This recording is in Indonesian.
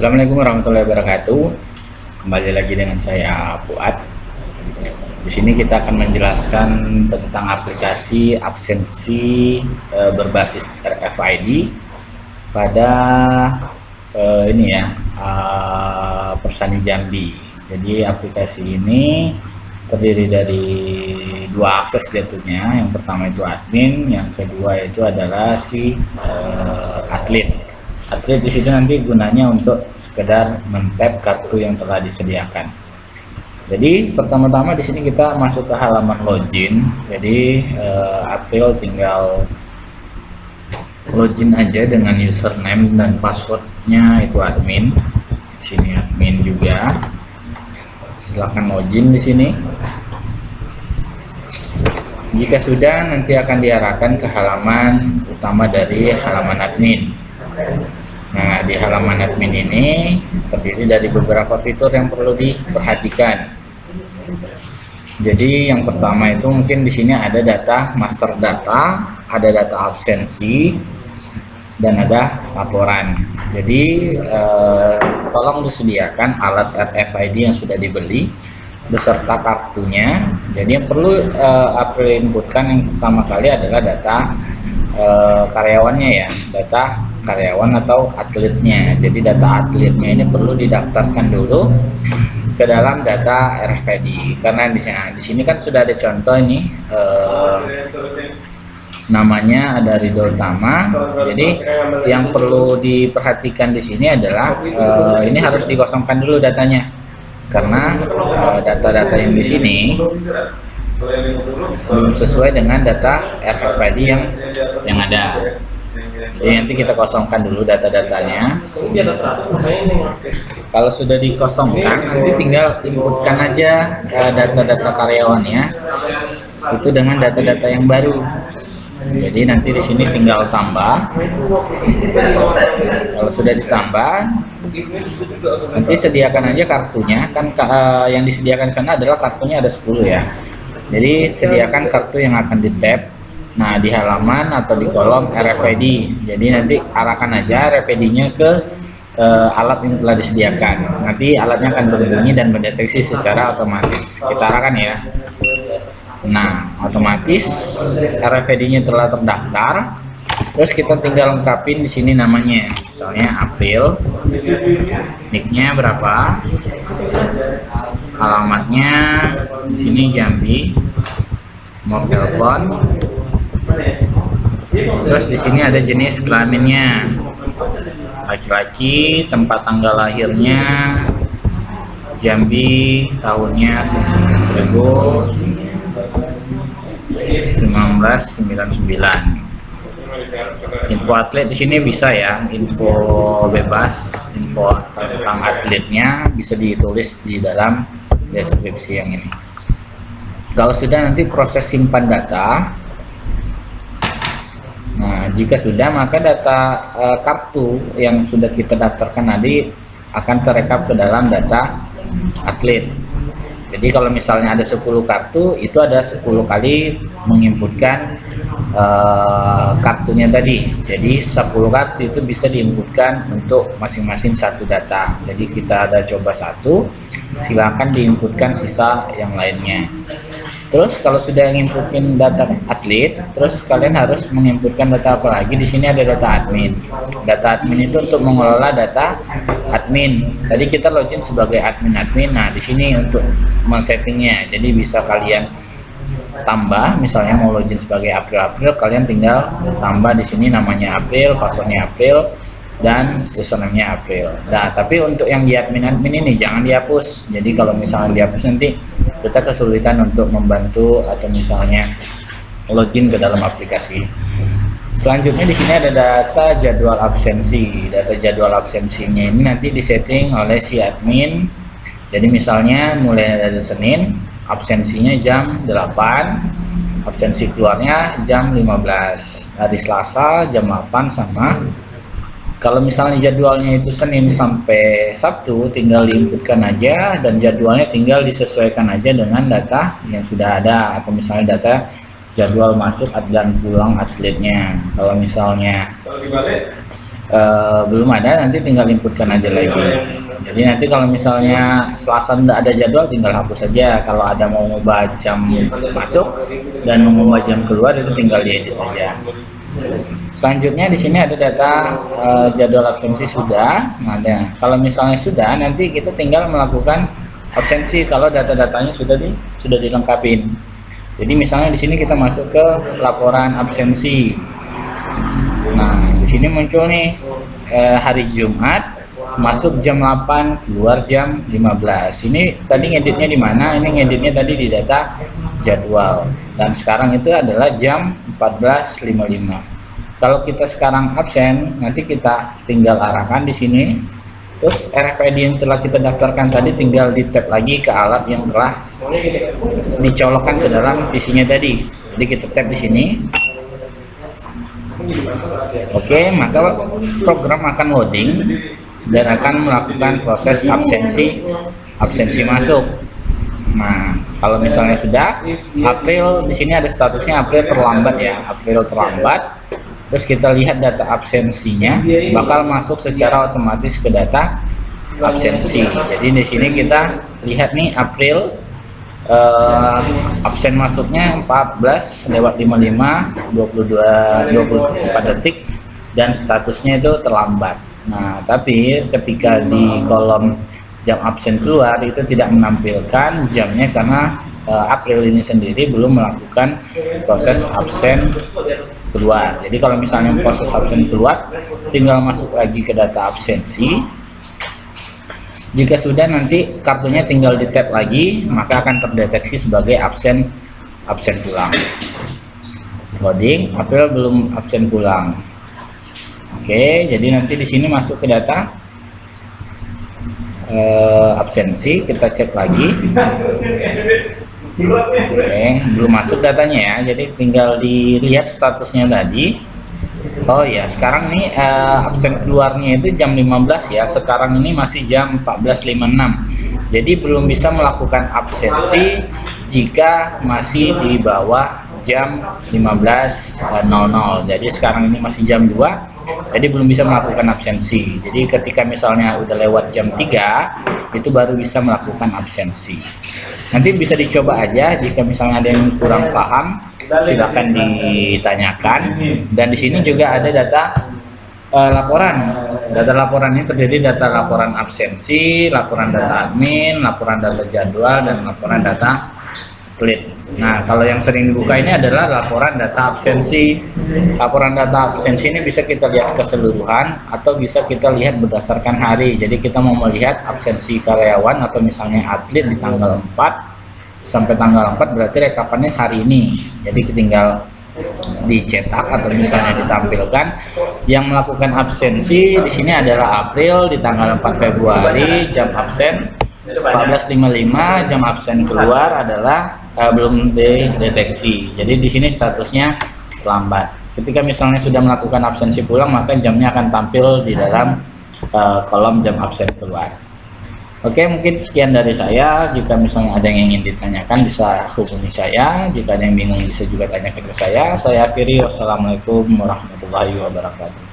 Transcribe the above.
Assalamualaikum warahmatullahi wabarakatuh. Kembali lagi dengan saya Fuad. Di sini kita akan menjelaskan tentang aplikasi absensi berbasis RFID pada Persani Jambi. Jadi aplikasi ini terdiri dari dua akses jatuhnya. Yang pertama itu admin, yang kedua itu adalah si atlet. Atlet di situ nanti gunanya untuk sekedar men-tap kartu yang telah disediakan. Jadi pertama-tama di sini kita masuk ke halaman login. Jadi April tinggal login aja dengan username dan passwordnya itu admin. Di sini admin juga. Silakan login di sini. Jika sudah, nanti akan diarahkan ke halaman utama dari halaman admin. Nah, di halaman admin ini terdiri dari beberapa fitur yang perlu diperhatikan. Jadi yang pertama itu mungkin di sini ada data master data, ada data absensi, dan ada laporan. Jadi tolong disediakan alat RFID yang sudah dibeli beserta kartunya. Jadi yang perlu April inputkan yang pertama kali adalah data karyawannya ya, data karyawan atau atletnya. Jadi data atletnya ini perlu didaftarkan dulu ke dalam data RFID, karena di sini kan sudah ada contoh ini namanya ada Ridho Utama. Jadi yang perlu diperhatikan di sini adalah ini harus dikosongkan dulu datanya, karena data-data yang di sini belum sesuai dengan data RFID yang ada. Jadi nanti kita kosongkan dulu data-datanya. Kalau sudah dikosongkan, nanti tinggal inputkan aja data-data karyawannya itu dengan data-data yang baru. Jadi nanti di sini tinggal tambah. Kalau sudah ditambah, nanti sediakan aja kartunya. Kan yang disediakan di sana adalah kartunya ada 10 ya. Jadi sediakan kartu yang akan di-tap. Nah, di halaman atau di kolom RFID. Jadi nanti arahkan aja RFID-nya ke alat yang telah disediakan. Nanti alatnya akan berbunyi dan mendeteksi secara otomatis. Kita arahkan ya. Nah, otomatis RFID-nya telah terdaftar. Terus kita tinggal lengkapin di sini namanya. Misalnya April. Nick-nya berapa? Alamatnya di sini Jambi. Mau telepon. Terus di sini ada jenis kelaminnya, laki-laki, tempat tanggal lahirnya Jambi, tahunnya 1999. Info atlet di sini bisa ya, info bebas, info tentang atletnya bisa ditulis di dalam deskripsi yang ini. Kalau sudah, nanti proses simpan data. Nah, jika sudah, maka data kartu yang sudah kita daftarkan tadi akan terekap ke dalam data atlet. Jadi kalau misalnya ada 10 kartu, itu ada 10 kali menginputkan kartunya tadi. Jadi 10 kartu itu bisa diinputkan untuk masing-masing satu data. Jadi kita ada coba satu, silakan diinputkan sisa yang lainnya. Terus kalau sudah menginputkan data atlet, terus kalian harus menginputkan data apa lagi? Di sini ada data admin. Data admin itu untuk mengelola data admin. Tadi kita login sebagai admin. Nah, di sini untuk men-settingnya. Jadi bisa kalian tambah, misalnya mau login sebagai April, kalian tinggal tambah di sini namanya April, passwordnya April, dan username-nya April. Nah, tapi untuk yang di admin ini jangan dihapus. Jadi kalau misalnya dihapus, nanti kita kesulitan untuk membantu atau misalnya login ke dalam aplikasi. Selanjutnya di sini ada data jadwal absensi. Data jadwal absensinya ini nanti disetting oleh si admin. Jadi misalnya mulai dari Senin, absensinya jam 8, absensi keluarnya jam 15. Hari Selasa jam 8 sama. Kalau misalnya jadwalnya itu Senin sampai Sabtu, tinggal diinputkan aja dan jadwalnya tinggal disesuaikan aja dengan data yang sudah ada, atau misalnya data jadwal masuk dan pulang atletnya. Kalau misalnya belum ada, nanti tinggal inputkan aja lagi. Jadi nanti kalau misalnya Selasa tidak ada jadwal, tinggal hapus saja. Kalau ada mau mengubah jam masuk dan mengubah jam keluar, itu tinggal diedit aja. Selanjutnya di sini ada data jadwal absensi sudah. Nah, kalau misalnya sudah, nanti kita tinggal melakukan absensi kalau data-datanya sudah dilengkapin. Jadi misalnya di sini kita masuk ke laporan absensi. Nah, di sini muncul nih hari Jumat masuk jam 8, keluar jam 15. Ini tadi ngeditnya di mana? Ini ngeditnya tadi di data jadwal. Dan sekarang itu adalah jam 14.55. Kalau kita sekarang absen, nanti kita tinggal arahkan di sini. Terus RFID yang telah kita daftarkan tadi tinggal di tap lagi ke alat yang telah dicolokkan ke dalam PC-nya tadi. Jadi kita tap di sini. Oke, maka program akan loading dan akan melakukan proses absensi masuk. Nah, kalau misalnya sudah April, di sini ada statusnya April terlambat ya, April terlambat. Terus kita lihat data absensinya bakal masuk secara otomatis ke data absensi. Jadi di sini kita lihat nih April absen masuknya 14:55 24 detik dan statusnya itu terlambat. Nah, tapi ketika di kolom jam absen keluar itu tidak menampilkan jamnya karena April ini sendiri belum melakukan proses absen keluar. Jadi kalau misalnya proses absen keluar, tinggal masuk lagi ke data absensi. Jika sudah, nanti kartunya tinggal di tap lagi, maka akan terdeteksi sebagai absen pulang. Loading, April belum absen pulang. Oke, jadi nanti di sini masuk ke data absensi, kita cek lagi. Oke, belum masuk datanya ya, jadi tinggal dilihat statusnya tadi. Oh ya, sekarang nih absen keluarnya itu jam 15 ya, sekarang ini masih jam 14.56. Jadi belum bisa melakukan absensi jika masih di bawah jam 15.00. Jadi sekarang ini masih jam 2, jadi belum bisa melakukan absensi. Jadi ketika misalnya udah lewat jam 3, itu baru bisa melakukan absensi. Nanti bisa dicoba aja, jika misalnya ada yang kurang paham silahkan ditanyakan. Dan di sini juga ada data laporan. Data laporan ini terjadi data laporan absensi, laporan data admin, laporan data jadwal, dan laporan data atlet. Nah, kalau yang sering dibuka ini adalah laporan data absensi. Laporan data absensi ini bisa kita lihat keseluruhan atau bisa kita lihat berdasarkan hari. Jadi kita mau melihat absensi karyawan atau misalnya atlet di tanggal 4 sampai tanggal 4, berarti rekapannya hari ini. Jadi tinggal dicetak atau misalnya ditampilkan. Yang melakukan absensi di sini adalah April di tanggal 4 Februari, jam absen 14.55, jam absen keluar adalah belum dideteksi. Jadi di sini statusnya lambat. Ketika misalnya sudah melakukan absensi pulang, maka jamnya akan tampil di dalam kolom jam absen keluar. Oke, mungkin sekian dari saya. Jika misalnya ada yang ingin ditanyakan, bisa hubungi saya. Jika ada yang bingung, bisa juga tanyakan ke saya. Saya akhiri, wassalamualaikum warahmatullahi wabarakatuh.